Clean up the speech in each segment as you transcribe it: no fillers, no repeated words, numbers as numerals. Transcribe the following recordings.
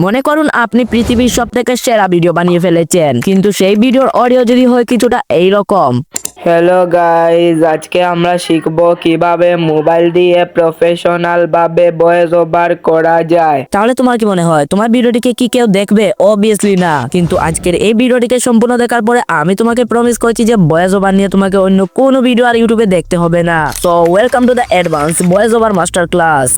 মনে করুন আপনি পৃথিবীর সবথেকে সেরা ভিডিও বানিয়ে ফেলেছেন, কিন্তু সেই ভিডিওর অডিও যদি হয় কিছুটা এইরকম। হ্যালো গাইজ, আজকে আমরা শিখব কিভাবে মোবাইল দিয়ে প্রফেশনাল ভাবে ভয়েস ওভার করা যায়। তাহলে তোমার কি মনে হয় তোমার ভিডিওটিকে কি কেউ দেখবে? অবভিয়াসলি না। কিন্তু আজকের এই ভিডিওটিকে সম্পূর্ণ দেখার পরে আমি তোমাকে প্রমিস করছি যে ভয়েস ওভার নিয়ে তোমাকে অন্য কোনো ভিডিও আর ইউটিউবে দেখতে হবে না। So welcome to the advance voice over master class.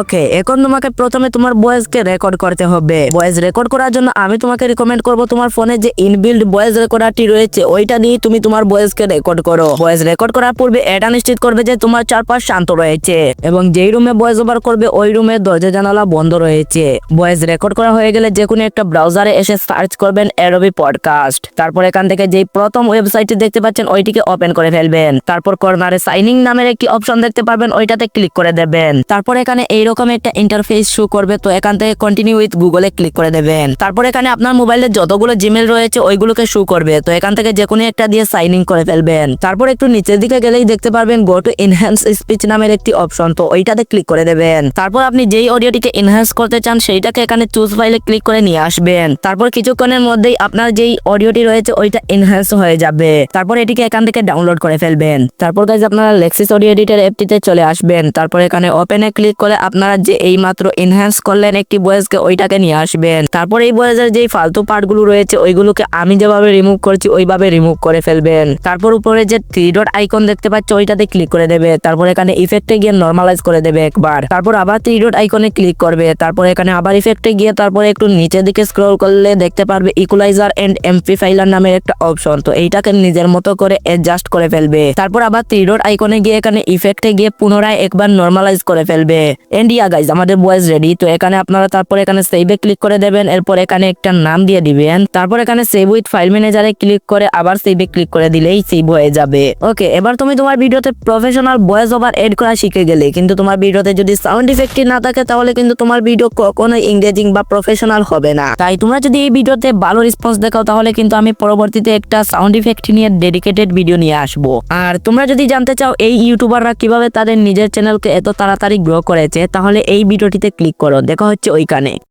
Okay, এখন তোমাকে প্রথমে তোমার ভয়েসকে রেকর্ড করতে হবে। ভয়েস রেকর্ড করার জন্য আমি তোমাকে রিকমেন্ড করব তোমার ফোনে যে ইনবিল্ড ভয়েস রেকর্ডারটি রয়েছে ওইটা নিয়ে তুমি তোমার ভয়েসকে রেকর্ড করো। ভয়েস রেকর্ড করার পূর্বে এটা নিশ্চিত করবে যে তোমার চারপাশ শান্ত রয়েছে এবং যেই রুমে ভয়েস ওভার করবে ওই রুমে দরজা জানালা বন্ধ রয়েছে। ভয়েস রেকর্ড করা হয়ে গেলে যে কোনো একটা ব্রাউজারে এসে সার্চ করবেন অ্যাডোবি পডকাস্ট। তারপর এখান থেকে যেই প্রথম ওয়েবসাইটটি দেখতে পাচ্ছেন ওইটিকে ওপেন করে ফেলবেন। তারপর কর্নারে সাইন ইন নামের একটি অপশন দেখতে পারবেন, ওইটাতে ক্লিক করে দেবেন। তারপর এখানে এইরকম একটা ইন্টারফেস শো করবে, তো এখান থেকে কন্টিনিউ উইথ গুগলে ক্লিক করে দেবেন। তারপর এখানে আপনার মোবাইলে যতগুলো জিমেল রয়েছে ওইগুলোকে শো করবে, তো এখান থেকে যে কোনো একটা দিয়ে সাইন ইন করে ফেলবেন। তারপর একটু নিচের দিকে গেলেই দেখতে পারবেন গো টু এনহ্যান্স স্পিচ নামের একটি অপশন, তো ওইটাতে ক্লিক করে দেবেন। তারপর আপনি যেই অডিওটিকে এনহ্যান্স করতে চান সেইটাকে এখানে চুজ ফাইলে ক্লিক করে নিয়ে আসবেন। তারপর কিছুক্ষণের মধ্যেই আপনার যেই অডিওটি রয়েছে ওইটা এনহ্যান্স হয়ে যাবে। তারপর এটিকে এখান থেকে ডাউনলোড করে ফেলবেন। তারপর গাইজ আপনারা লেক্সিস অডিও এডিটর অ্যাপটিতে চলে আসবেন। তারপর এখানে ওপেনে ক্লিক করে আপনারা যে এই মাত্র এনহ্যান্স করলেন একটি ভয়েসকে ওইটাকে নিয়ে আসবেন। তারপর এই ভয়েসের যেই ফালতু পার্টগুলো রয়েছে ওইগুলোকে আমি যেভাবে রিমুভ করছি ওইভাবে রিমুভ করে ফেলবেন। তারপর উপরে যে 3 ডট আইকন দেখতে পাচ্ছ ওইটাতে ক্লিক করে দেবে। তারপর এখানে ইফেক্টে গিয়ে নরমালাইজ করে দেবে একবার। তারপর আবার 3 ডট আইকনে ক্লিক করবে। তারপর এখানে আবার ইফেক্টে গিয়ে তারপর একটু নিচের দিকে স্ক্রল করলে দেখতে পারবে ইকুয়ালাইজার এন্ড এমপ্লিফায়ার নামের একটা অপশন, তো এইটাকে নিজের মতো করে অ্যাডজাস্ট করে ফেলবে। তারপর আবার 3 ডট আইকনে গিয়ে এখানে ইফেক্টে গিয়ে পুনরায় একবার নরমালাইজ করে ফেলবে। এন্ড ইয়া গাইজ, আমাদের ভয়েস রেডি। তো এখানে আপনারা তারপর এখানে সেভে ক্লিক করে দেবেন। এরপর এখানে একটা নাম দিয়ে দিবেন। তারপর এখানে সেভ উইথ ফাইল ম্যানেজারে ক্লিক করে আবার সেভে ক্লিক করে দিলেই সেভ হয়ে যাবে। ওকে, এবার তুমি তোমার ভিডিওতে প্রফেশনাল ভয়েস ওভার এড করা শিখে গেলে, কিন্তু তোমার ভিডিওতে যদি সাউন্ড ইফেক্ট না থাকে তাহলে কিন্তু তোমার ভিডিও কখনোই এঙ্গেজিং বা প্রফেশনাল হবে না। তাই তোমরা যদি এই ভিডিওতে ভালো রেসপন্স দেখাও তাহলে কিন্তু আমি পরবর্তীতে একটা সাউন্ড ইফেক্ট নিয়ে ডেডিকেটেড ভিডিও নিয়ে আসবো। আর তোমরা যদি জানতে চাও এই ইউটিউবাররা কিভাবে তাদের নিজের চ্যানেলকে এত তাড়াতাড়ি গ্রো করেছে তাহলে এই ভিডিওটিতে ক্লিক করো, দেখা হচ্ছে ওইখানে।